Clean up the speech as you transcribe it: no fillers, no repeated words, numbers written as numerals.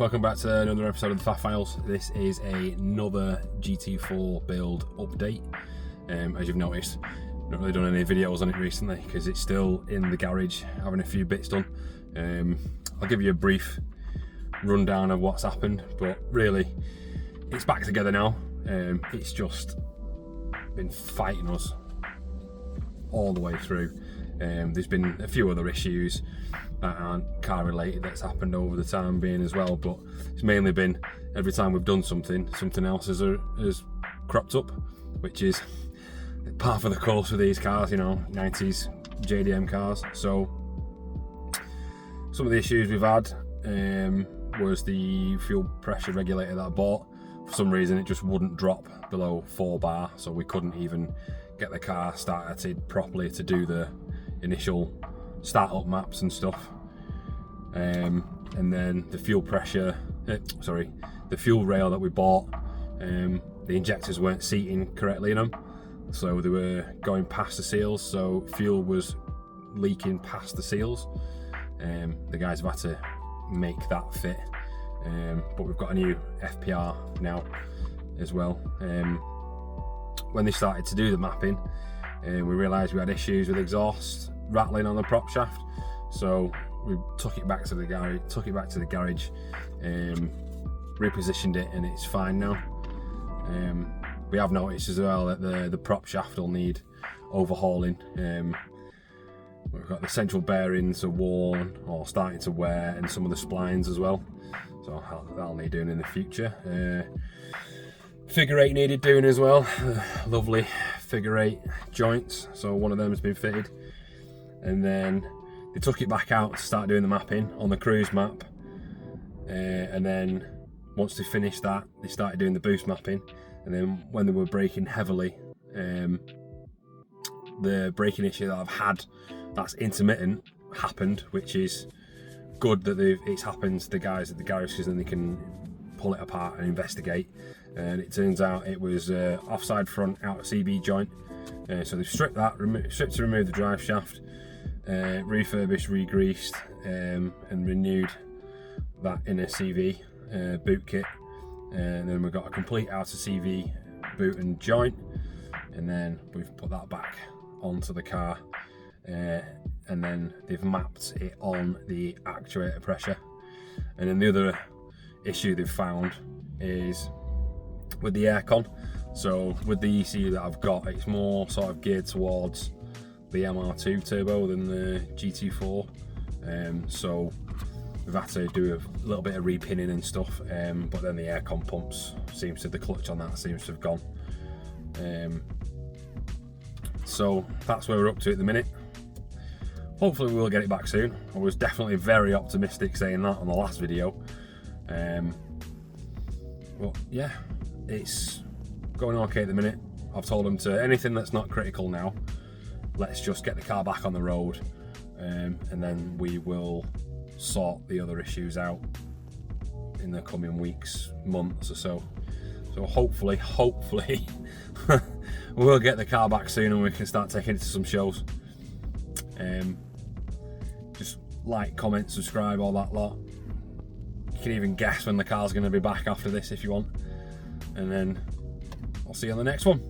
welcome back to another episode of the Faff Files. This is another GT4 build update. As you've noticed, not really done any videos on it recently because it's still in the garage having a few bits done. I'll give you a brief rundown of what's happened, but really it's back together now. It's just been fighting us all the way through. There's been a few other issues that aren't car related that's happened over the time being as well, but it's mainly been every time we've done something else has cropped up, which is par for the course with these cars, you know, 90s JDM cars. So some of the issues we've had was the fuel pressure regulator that I bought. For some reason it just wouldn't drop below 4 bar, so we couldn't even get the car started properly to do the initial startup maps and stuff. And then the fuel pressure, the fuel rail that we bought, the injectors weren't seating correctly in them, so they were going past the seals, so fuel was leaking past the seals. The guys have had to make that fit, but we've got a new FPR now as well. When they started to do the mapping, we realised we had issues with exhaust rattling on the prop shaft, so we took it back to the garage, repositioned it, and it's fine now. We have noticed as well that the prop shaft will need overhauling. We've got the central bearings are worn or starting to wear, and some of the splines as well, so that'll need doing in the future. Figure 8 needed doing as well. Lovely figure 8 joints, so one of them has been fitted. And then they took it back out to start doing the mapping on the cruise map, and then once they finished that, they started doing the boost mapping. And then when they were braking heavily, the braking issue that I've had that's intermittent happened, which is good that it's happened to the guys at the garage, because then they can pull it apart and investigate. And it turns out it was offside front outer CB joint, so they've stripped that, stripped to remove the drive shaft, refurbished, re-greased, and renewed that inner CV boot kit, and then we've got a complete outer CV boot and joint, and then we've put that back onto the car, and then they've mapped it on the actuator pressure. And then the other issue they've found is with the aircon. So with the ECU that I've got, it's more sort of geared towards the MR2 turbo than the GT4, so we've had to do a little bit of repinning and stuff, but then the aircon pumps the clutch on that seems to have gone. So that's where we're up to at the minute. Hopefully we'll get it back soon. I was definitely very optimistic saying that on the last video, but yeah, it's going okay at the minute. I've told them to anything that's not critical now, let's just get the car back on the road, and then we will sort the other issues out in the coming weeks, months or so. So hopefully we'll get the car back soon and we can start taking it to some shows. Just like, comment, subscribe, all that lot. You can even guess when the car's going to be back after this if you want, and then I'll see you on the next one.